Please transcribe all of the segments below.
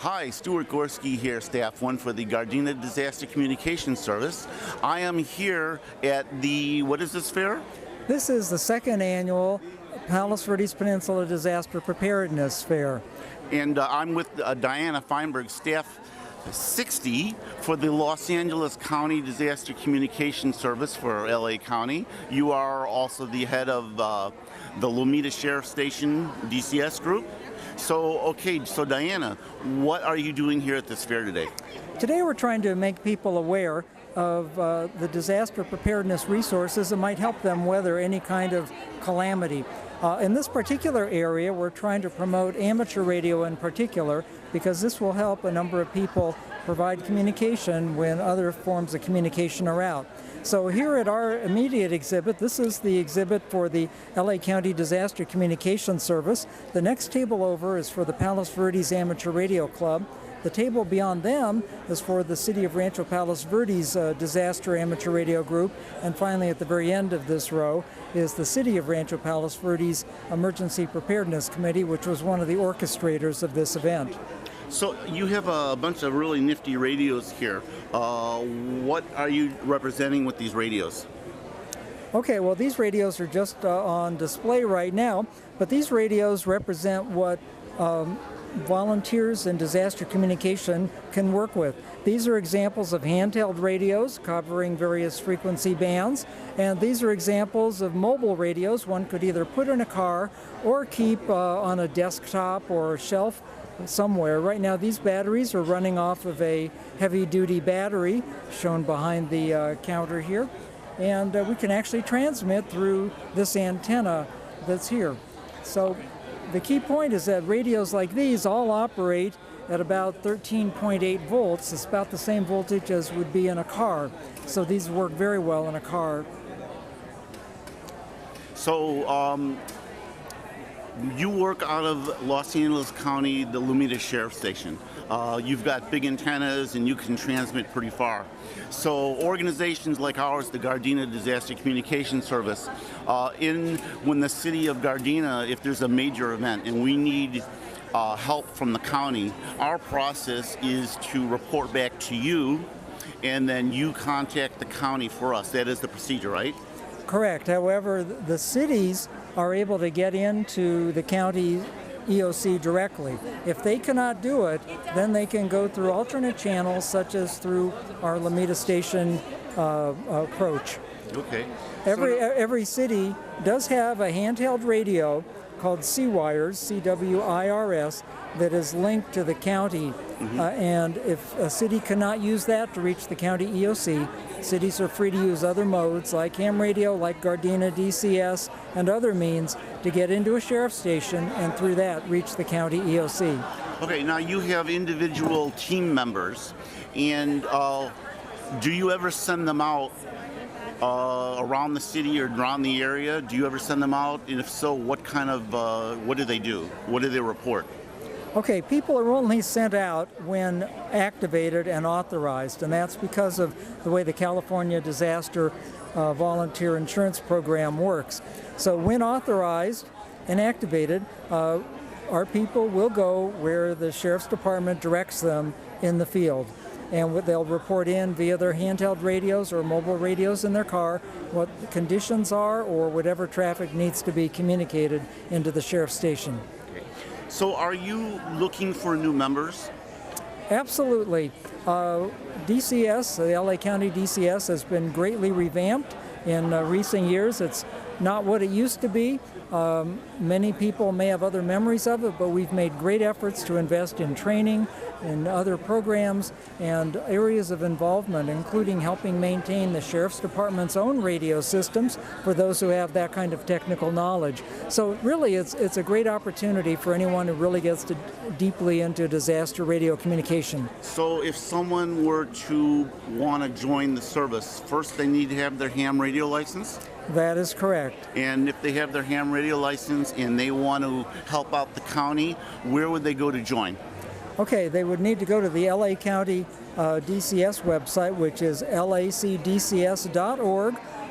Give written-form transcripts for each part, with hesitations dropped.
Hi, Stuart Gorsky here, Staff 1 for the Gardena Disaster Communication Service. I am here at the, what is this fair? This is the second annual Palos Verdes Peninsula Disaster Preparedness Fair. And I'm with Diana Feinberg, Staff 60 for the Los Angeles County Disaster Communication Service for LA County. You are also the head of the Lomita Sheriff Station DCS group. So Diana, what are you doing here at this fair today? Today we're trying to make people aware of the disaster preparedness resources that might help them weather any kind of calamity. In this particular area, we're trying to promote amateur radio in particular, because this will help a number of people provide communication when other forms of communication are out. So here at our immediate exhibit, this is the exhibit for the LA County Disaster Communication Service. The next table over is for the Palos Verdes Amateur Radio Club. The table beyond them is for the City of Rancho Palos Verdes Disaster Amateur Radio Group. And finally, at the very end of this row is the City of Rancho Palos Verdes Emergency Preparedness Committee, which was one of the orchestrators of this event. So you have a bunch of really nifty radios here. What are you representing with these radios? Okay, well, these radios are just on display right now, but these radios represent what volunteers in disaster communication can work with. These are examples of handheld radios covering various frequency bands, and these are examples of mobile radios one could either put in a car or keep on a desktop or a shelf somewhere. Right now these batteries are running off of a heavy-duty battery shown behind the counter here, and we can actually transmit through this antenna that's here. So the key point is that radios like these all operate at about 13.8 volts. It's about the same voltage as would be in a car. So these work very well in a car. So you work out of Los Angeles County, the Lomita Sheriff Station. You've got big antennas and you can transmit pretty far. So organizations like ours, the Gardena Disaster Communication Service, when the city of Gardena, if there's a major event and we need help from the county, our process is to report back to you and then you contact the county for us. That is the procedure, right? Correct. However, the cities are able to get into the county EOC directly. If they cannot do it, then they can go through alternate channels, such as through our Lomita Station approach. Okay. Every city does have a handheld radio called C-Wires, C-W-I-R-S, that is linked to the county. And if a city cannot use that to reach the county EOC, cities are free to use other modes like ham radio, like Gardena DCS, and other means to get into a sheriff's station and through that reach the county EOC. Okay, now you have individual team members, and do you ever send them out around the city or around the area? Do you ever send them out? And if so, what kind of, what do they do? What do they report? Okay, people are only sent out when activated and authorized, and that's because of the way the California Disaster Volunteer Insurance Program works. So when authorized and activated, our people will go where the Sheriff's Department directs them in the field. And they'll report in via their handheld radios or mobile radios in their car what the conditions are or whatever traffic needs to be communicated into the sheriff's station. So are you looking for new members? Absolutely. DCS, the LA County DCS, has been greatly revamped in recent years. It's not what it used to be. Many people may have other memories of it, but we've made great efforts to invest in training and other programs and areas of involvement, including helping maintain the Sheriff's Department's own radio systems for those who have that kind of technical knowledge. So really it's a great opportunity for anyone who really gets deeply into disaster radio communication. So if someone were to want to join the service, first they need to have their ham radio license? That is correct. And if they have their ham radio license and they want to help out the county, where would they go to join? Okay, they would need to go to the LA County DCS website, which is lacdcs.org,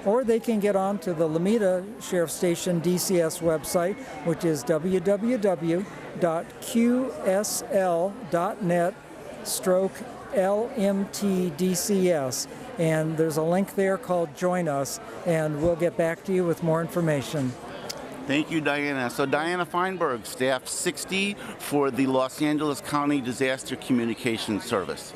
or they can get on to the Lomita Sheriff Station DCS website, which is www.qsl.net/LMTDCS. And there's a link there called Join Us, and we'll get back to you with more information. Thank you, Diana. So Diana Feinberg, Staff 60 for the Los Angeles County Disaster Communication Service.